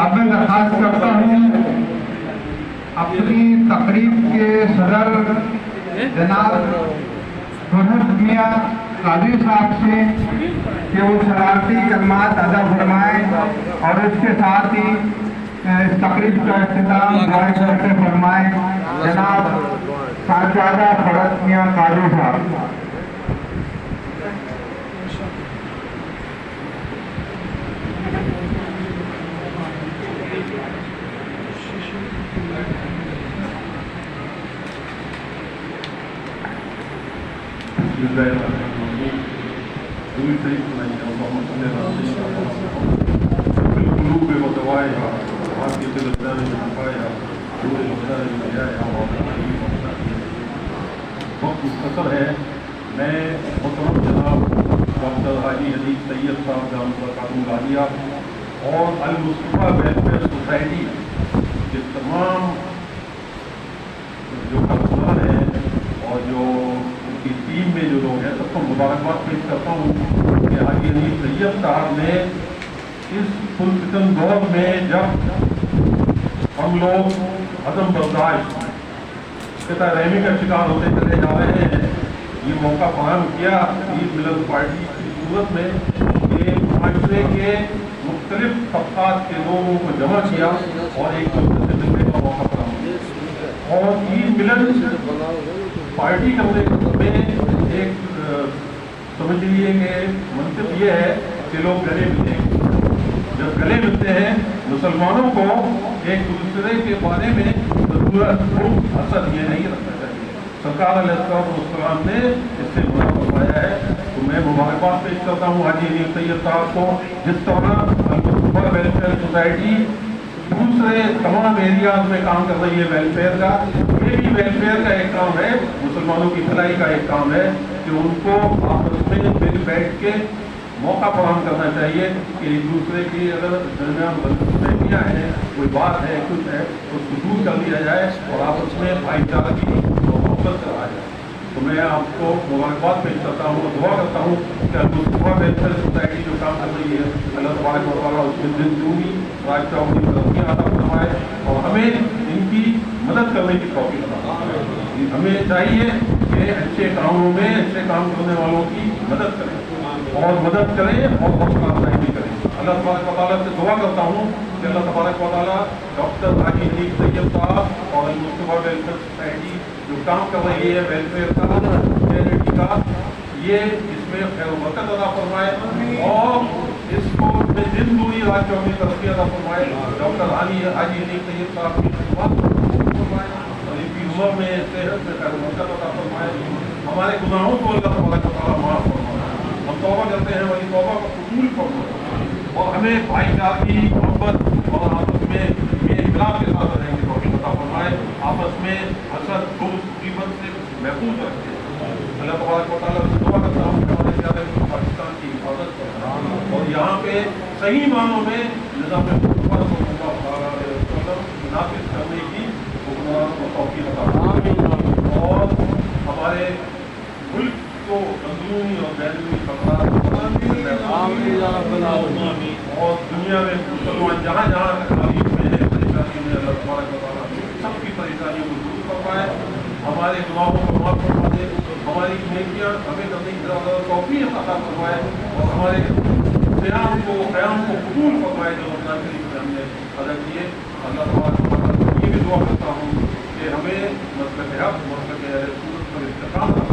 अब मैं दरखास्त करता हूँ अपनी तकरीब के सदर जनाब फरहत मियां काजी साहब से कि वो शरारती कलमात अदा फरमाएँ और इसके साथ ही इस तकरीब का इख्तिताम दुआ करके फरमाएँ जनाब साहबजादा फरहत मियां काजी साहब। मुख्तसर है। मैं मोहतरम जनाब डॉक्टर हाजी अली सैयद साहब दामद गाजिया और अल मुस्तफा वेलफेयर सोसाइटी के तमाम जो कारकुनान हैं और जो उनकी टीम में जो लोग हैं सबको मुबारकबाद पेश करता हूँ कि हाजी अली सैयद साहब ने इस पुरफितन दौर में जब हम लोग अदम बर्दाश्त पिता रहमी का शिकार होते चले जा रहे हैं, ये मौका फराहम किया ईद मिलन पार्टी की सूरत में कि माशरे के मुख्तलिफ तबकात के लोगों को जमा किया और एक दूसरे से मिलने का मौका फराहम किया। और ईद मिलन पार्टी करने में एक समझ लीजिए कि मंतव ये है कि लोग गले मिलेंगे। जब गले मिलते हैं मुसलमानों को एक दूसरे के बारे में ज़रूरत असर ये नहीं रखना चाहिए। सरकार अलैहिस्सलाम ने इससे मना फरमाया है। तो मैं मुबारकबाद पेश करता हूँ हाजी अली सैयद साहब को, जिस तरह अल मुस्तफा वेलफेयर सोसाइटी दूसरे तमाम एरियाज में काम कर रही है वेलफेयर का, ये भी वेलफेयर का एक काम है, मुसलमानों की भलाई का एक काम है कि उनको आपस में मिल बैठ के मौका फराहम करना चाहिए कि एक दूसरे की अगर दरमियान गलतफहमियाँ हैं, कोई बात है, कुछ है, तो उसको दूर कर लिया जाए और आपस में भाईचारा की मोहब्बत कराया जाए। तो मैं आपको मुबारकबाद पेश करता हूँ और दुआ करता हूँ कि अल मुस्तफा वेलफेयर सोसाइटी जो काम कर रही है अल्लाह तबारक व तआला उसमें दिन दूनी रात चौगुनी तरक्की अता फरमाए और हमें इनकी मदद करने की तौफीक अता फरमाए। हमें चाहिए कि अच्छे कामों में अच्छे काम करने वालों की मदद करें और मदद करें और हौसला अफजाई भी करें। अल्लाह तबारक व तआला से दुआ करता हूँ कि अल्लाह तबारक व तआला डॉक्टर हाजी अली सैयद साहब और अल मुस्तफा वेलफेयर सोसाइटी जो काम कर रही है वेलफेयर का, चैरिटी का, ये इसमें खैर बरकत अता फरमाए और इसको में दिन दूनी रात चौगुनी तरक्की अता फरमाए। डॉक्टर हाजी अली सैयद साहब की खिदमत फरमाए और इनकी उम्र में सेहत में खैर बरकत अता फरमाए। हमारे गुनाहों को अल्लाह तबारक व तआला माफ़ फरमाए। हम तौबा करते हैं, वही तौबा को कबूल फरमाए और हमें भाईचारे की मोहब्बत और आपस में इख्तिलाफ के साथ रहने की तौफीक अता फरमाए। आपस में हसद बुग़्ज़ ग़ीबत से महफूज रखे। अल्लाह तबारक व तआला से दुआ करता हूँ कि हमारे प्यारे पाकिस्तान की हिफाजत करें और यहाँ पे सही मानों में निज़ाम नाफिज़ करने की तौफीक अता फरमाए और हमारे मुल्क को अंदरूनी और बैरूनी खतरा और दुनिया में मुसलमान जहाँ जहाँ तकलीफ में है, परेशानी में, अल्लाह तबारक व तआला सबकी परेशानियों को दूर करवाए, हमारे गुनाहों को माफ़ करवा दे, हमारी नेकियां हमें करने की तौफीक अता फरमाए और हमारे क़याम को कबूल फरमाए जो रमज़ान शरीफ में हमने अदा किए। अल्लाह तबारक व तआला ये भी दुआ करता हूँ कि हमें मसलक हक़, मसलक अहले सुन्नत पर इस्तिक़ामत